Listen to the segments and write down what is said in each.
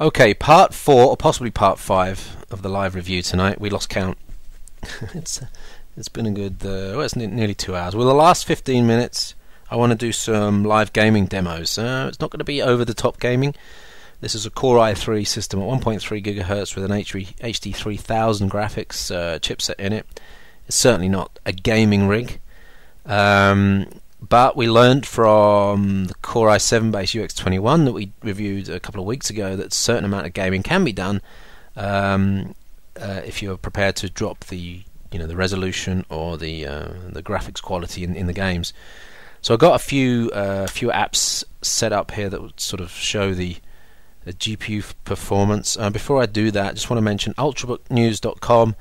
Okay, part 4 or possibly part 5 of the live review tonight. We lost count. It's been a good it's nearly 2 hours. Well, the last 15 minutes I want to do some live gaming demos. It's not going to be over the top gaming. This is a Core i3 system at 1.3 gigahertz with an HD 3000 graphics chipset in it. It's certainly not a gaming rig. But we learned from the Core i7 base UX21 that we reviewed a couple of weeks ago that a certain amount of gaming can be done if you're prepared to drop the resolution or the graphics quality in the games. So I've got a few apps set up here that would sort of show the GPU performance. Before I do that, I just want to mention ultrabooknews.com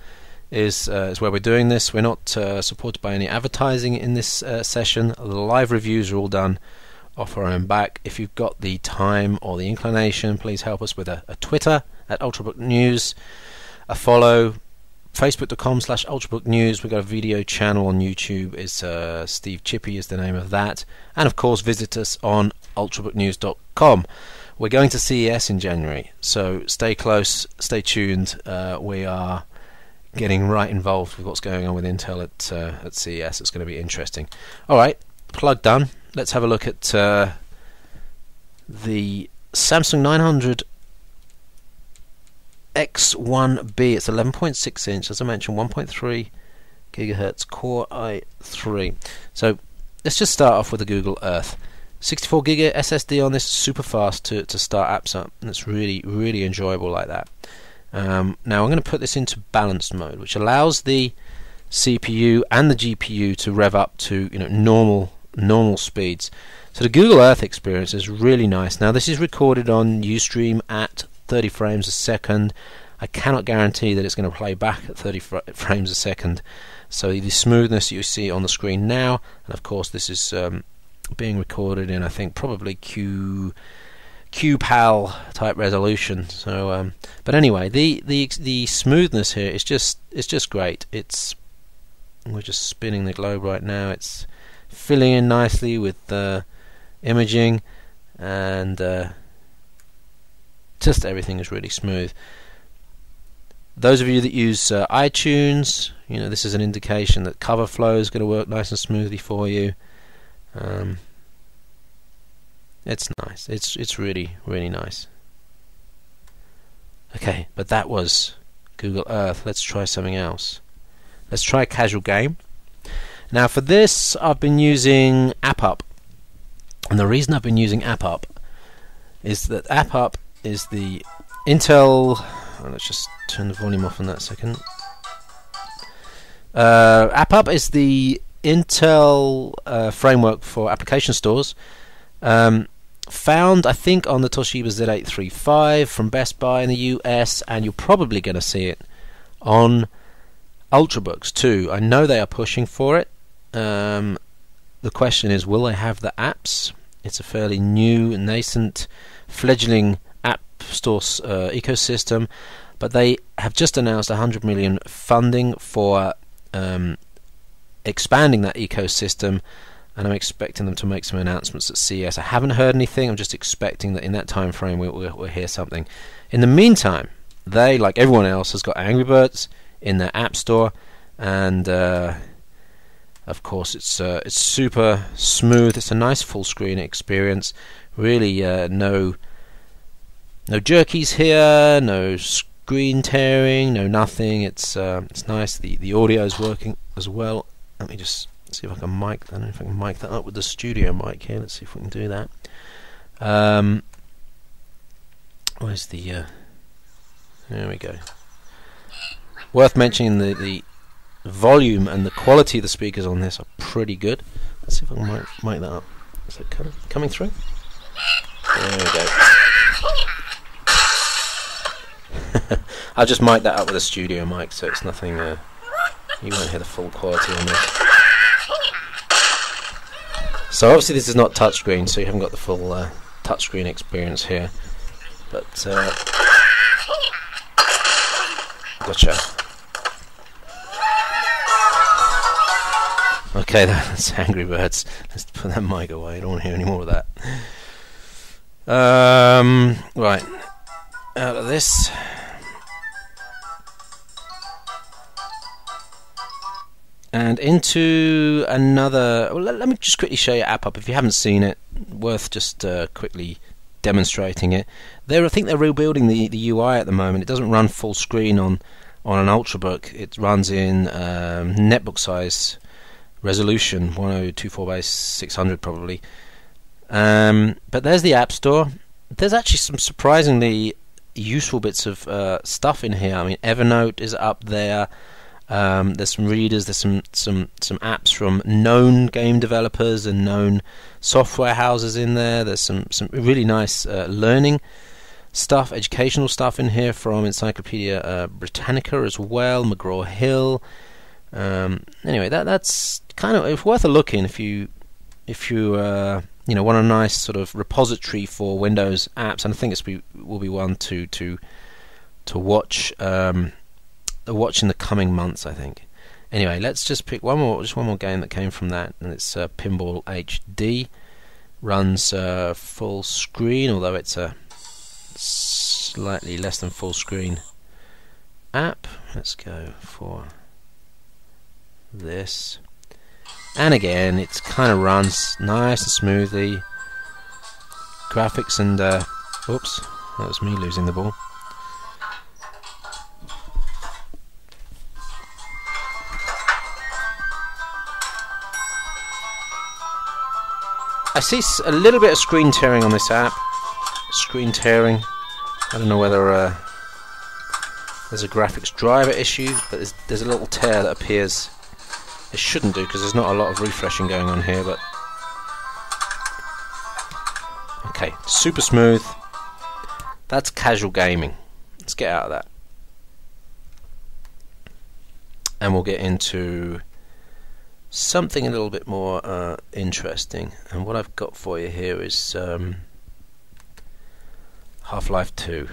is where we're doing this. We're not supported by any advertising in this session. The live reviews are all done off our own back. If you've got the time or the inclination, please help us with a Twitter at ultrabooknews, a follow, facebook.com/ultrabooknews. We've got a video channel on YouTube. It's Steve Chippy is the name of that. And of course visit us on ultrabooknews.com. We're going to CES in January, so stay close, stay tuned. We are getting right involved with what's going on with Intel at CES. It's going to be interesting. Alright, plug done. Let's have a look at the Samsung 900 X1B. It's 11.6 inch, as I mentioned, 1.3 gigahertz Core i3. So let's just start off with the Google Earth. 64 gig SSD on this, super fast to start apps up, and it's really, really enjoyable like that. Now I'm going to put this into balanced mode, which allows the CPU and the GPU to rev up to normal speeds. So the Google Earth experience is really nice. Now this is recorded on Ustream at 30 frames a second. I cannot guarantee that it's going to play back at 30 frames a second. So the smoothness you see on the screen now, and of course this is being recorded in, I think, probably QPAL type resolution. So but anyway, the smoothness here is just great. We're just spinning the globe right now. It's filling in nicely with imaging, and just everything is really smooth. Those of you that use iTunes, this is an indication that cover flow is going to work nice and smoothly for you. It's nice. It's really, really nice. Okay, but that was Google Earth. Let's try something else. Let's try a casual game. Now for this I've been using AppUp. And the reason I've been using AppUp is that AppUp is the Intel... let's just turn the volume off in that second. AppUp is the Intel framework for application stores, found I think on the Toshiba Z835 from Best Buy in the US, and you're probably going to see it on Ultrabooks too. I know they are pushing for it. The question is, will they have the apps? It's a fairly new, nascent, fledgling app store ecosystem, but they have just announced 100 million funding for expanding that ecosystem, and I'm expecting them to make some announcements at CES. I haven't heard anything. I'm just expecting that in that time frame we'll hear something. In the meantime, they, like everyone else, has got Angry Birds in their app store, and of course it's super smooth. It's a nice full screen experience. Really, no jerkies here, no screen tearing, no nothing. It's nice. The audio is working as well. Let me just see if I can mic. I don't know if I can mic that up with the studio mic here. Let's see if we can do that. Where's the? There we go. Worth mentioning the volume and the quality of the speakers on this are pretty good. Let's see if I can mic that up. Is it coming through? There we go. I'll just mic that up with a studio mic, so it's nothing. You won't hear the full quality on this. So obviously this is not touchscreen, so you haven't got the full touchscreen experience here. But gotcha. Okay, that's Angry Birds. Let's put that mic away. I don't want to hear any more of that. Right. out of this. And into another. Well, let me just quickly show you App Up if you haven't seen it. Worth just quickly demonstrating it. I think they're rebuilding the UI at the moment. It doesn't run full screen on an Ultrabook. It runs in netbook size resolution, 1024 by 600 probably. But there's the App Store. There's actually some surprisingly useful bits of stuff in here. I mean, Evernote is up there. There's some readers. There's some apps from known game developers and known software houses in there. There's some really nice learning stuff, educational stuff in here from Encyclopedia Britannica as well, McGraw-Hill. Anyway, that's kind of it's worth a look in if you want a nice sort of repository for Windows apps, and I think will be one to watch in the coming months, I think. Anyway, let's just pick one more game that came from that, and it's Pinball HD. Runs full screen, although it's a slightly less than full screen app. Let's go for this. And again, it kind of runs nice and smoothly. Graphics and oops, that was me losing the ball. I see a little bit of screen tearing on this app. Screen tearing. I don't know whether there's a graphics driver issue, but there's a little tear that appears. It shouldn't do because there's not a lot of refreshing going on here, but okay, super smooth. That's casual gaming. Let's get out of that, and we'll get into something a little bit more interesting. And what I've got for you here is Half-Life 2.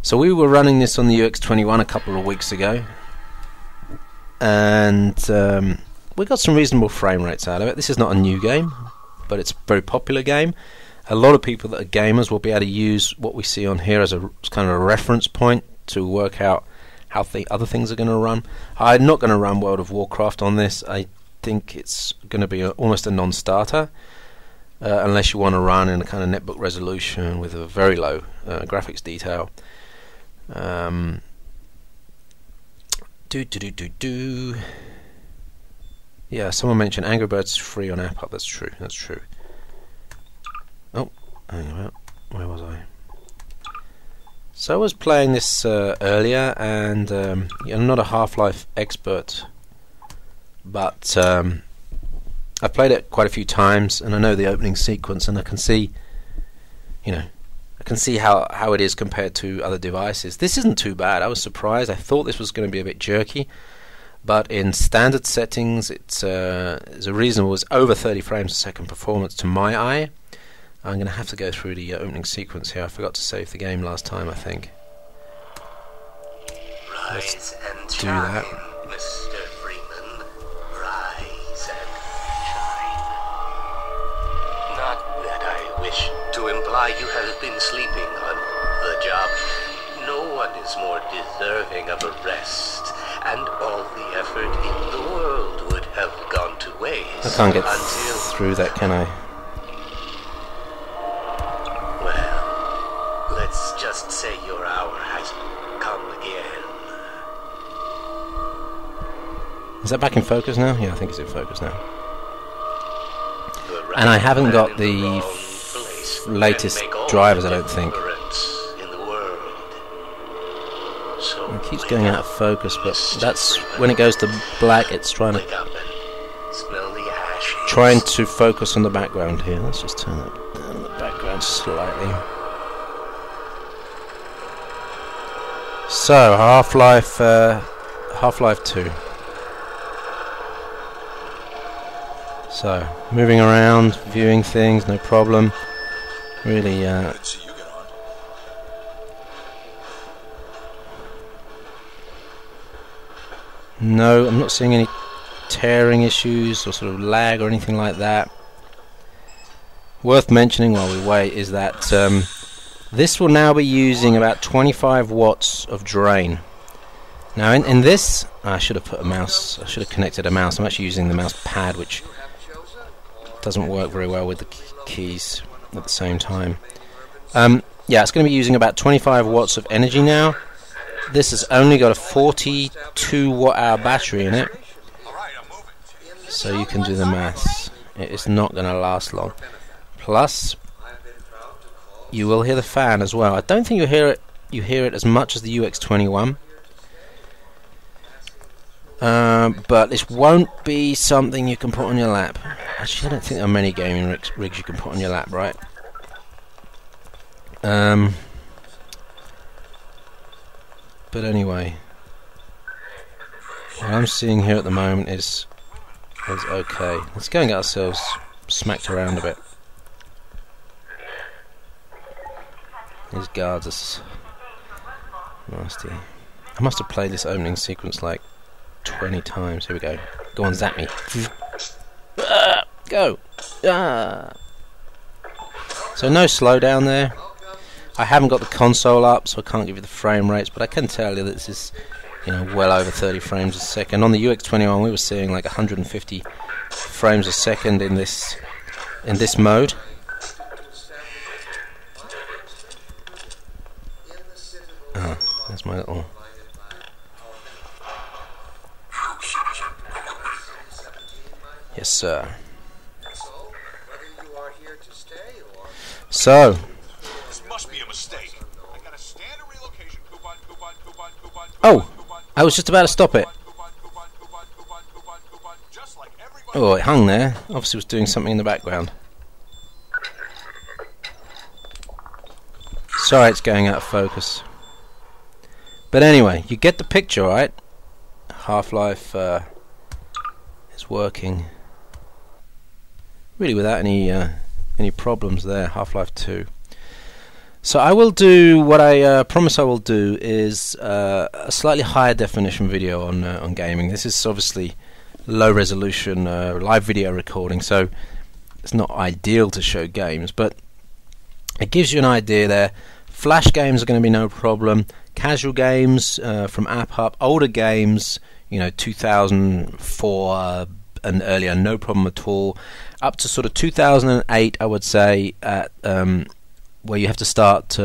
So we were running this on the UX21 a couple of weeks ago, and we got some reasonable frame rates out of it. This is not a new game, but it's a very popular game. A lot of people that are gamers will be able to use what we see on here as kind of a reference point to work out how other things are going to run. I'm not going to run World of Warcraft on this. I think it's going to be almost a non-starter unless you want to run in a kind of netbook resolution with a very low graphics detail. Yeah, someone mentioned Angry Birds is free on App Up. That's true. That's true. Oh, hang on. Where was I? So I was playing this earlier, and I'm not a Half-Life expert, but I've played it quite a few times, and I know the opening sequence, and I can see, how it is compared to other devices. This isn't too bad. I was surprised. I thought this was going to be a bit jerky, but in standard settings, it's a reasonable. It's over 30 frames a second performance to my eye. I'm going to have to go through the opening sequence here. I forgot to save the game last time, I think. Let's do that. Mr. Freeman, rise and shine. Not that I wish to imply you have been sleeping on the job. No one is more deserving of a rest, and all the effort in the world would have gone to waste. I can't get through that, can I? Let's just say your hour has come again. Is that back in focus now? Yeah, I think it's in focus now. And I haven't got the latest drivers, I don't think. It keeps going out of focus, but that's when it goes to black, it's trying to focus on the background here. Let's just turn that down the background slightly. So, Half-Life 2. So, moving around, viewing things, no problem. Really, no, I'm not seeing any tearing issues or sort of lag or anything like that. Worth mentioning while we wait is that This will now be using about 25 watts of drain. Now in this, I should have put a mouse, I should have connected a mouse. I'm actually using the mouse pad, which doesn't work very well with the keys at the same time. Yeah, it's going to be using about 25 watts of energy now. This has only got a 42 watt hour battery in it, so you can do the maths. It's not going to last long. Plus, you will hear the fan as well. I don't think you hear it as much as the UX21. But this won't be something you can put on your lap. Actually, I don't think there are many gaming rigs you can put on your lap, right? But anyway, what I'm seeing here at the moment is okay. Let's go and get ourselves smacked around a bit. These guards are nasty. I must have played this opening sequence like 20 times. Here we go. Go on, zap me. Go. So no slowdown there. I haven't got the console up, so I can't give you the frame rates, but I can tell you that this is, well over 30 frames a second. On the UX21, we were seeing like 150 frames a second in this mode. Oh, there's my little. Yes, sir. So, this must be a mistake. I got a standard relocation coupon. Oh, I was just about to stop it. Oh, it hung there. Obviously, was doing something in the background. Sorry, it's going out of focus. But anyway, you get the picture, right? Half-Life is working really without any problems there. Half-Life 2. So I will do what I promise I will do is a slightly higher definition video on gaming. This is obviously low resolution live video recording, so it's not ideal to show games, but it gives you an idea there. Flash games are going to be no problem. Casual games from App, older games, 2004 and earlier, no problem at all. Up to sort of 2008, I would say, at where you have to start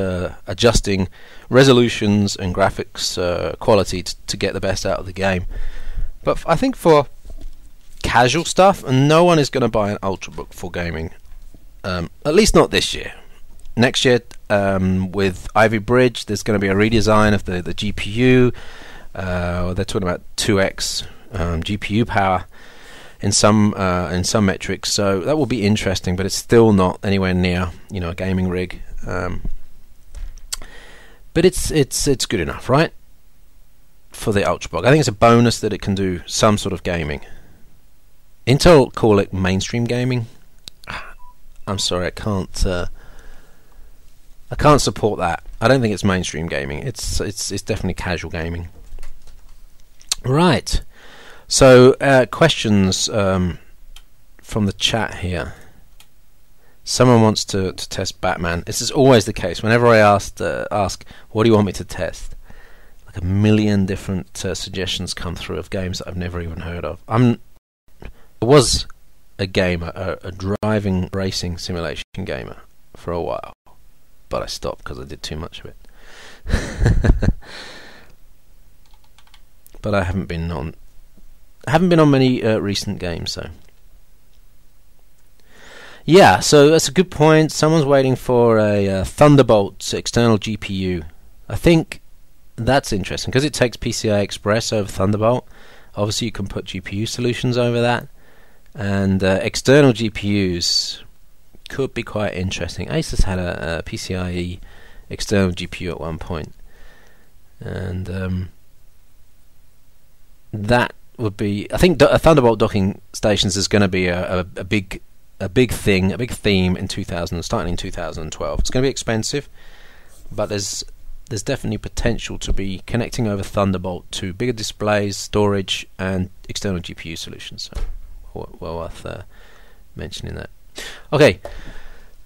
adjusting resolutions and graphics quality to get the best out of the game. But I think for casual stuff, and no one is going to buy an Ultrabook for gaming, at least not this year. Next year, with Ivy Bridge, there's going to be a redesign of the GPU. They're talking about 2x GPU power in some metrics, so that will be interesting. But it's still not anywhere near a gaming rig. But it's good enough, right? For the Ultrabook, I think it's a bonus that it can do some sort of gaming. Intel call it mainstream gaming. I'm sorry, I can't support that. I don't think it's mainstream gaming. It's definitely casual gaming. Right. So questions from the chat here. Someone wants to test Batman. This is always the case. Whenever I ask, what do you want me to test? Like a million different suggestions come through of games that I've never even heard of. I was a gamer, a driving racing simulation gamer for a while, but I stopped because I did too much of it. But I haven't been on many recent games, so. Yeah, so that's a good point. Someone's waiting for a Thunderbolt external GPU. I think that's interesting because it takes PCI Express over Thunderbolt. Obviously, you can put GPU solutions over that, and external GPUs could be quite interesting. Asus had a PCIe external GPU at one point, and that would be. I think Thunderbolt docking stations is going to be a big thing, a big theme in starting in 2012. It's going to be expensive, but there's definitely potential to be connecting over Thunderbolt to bigger displays, storage, and external GPU solutions. So, well worth mentioning that. Okay,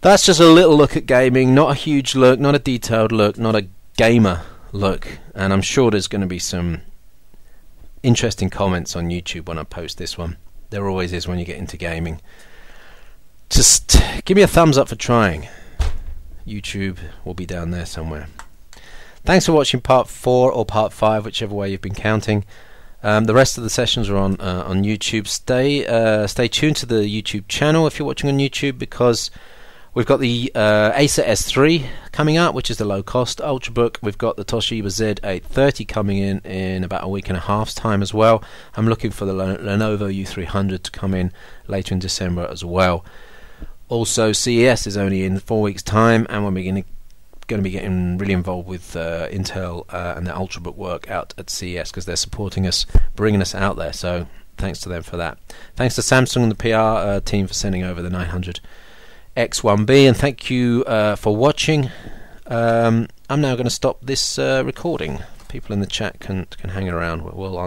That's just a little look at gaming, not a huge look, not a detailed look, not a gamer look, and I'm sure there's going to be some interesting comments on YouTube when I post this one. There always is when you get into gaming. Just give me a thumbs up for trying. YouTube will be down there somewhere. Thanks for watching part 4 or part 5, whichever way you've been counting. The rest of the sessions are on YouTube. Stay tuned to the YouTube channel if you're watching on YouTube, because we've got the Acer S3 coming up, which is the low-cost Ultrabook. We've got the Toshiba Z830 coming in about a week and a half's time as well. I'm looking for the Lenovo U300 to come in later in December as well. Also, CES is only in 4 weeks' time, and we're going to be getting really involved with Intel and the Ultrabook work out at CES, because they're supporting us, bringing us out there. So thanks to them for that. Thanks to Samsung and the PR team for sending over the 900 X1B, and thank you for watching. I'm now going to stop this recording. People in the chat can hang around. We'll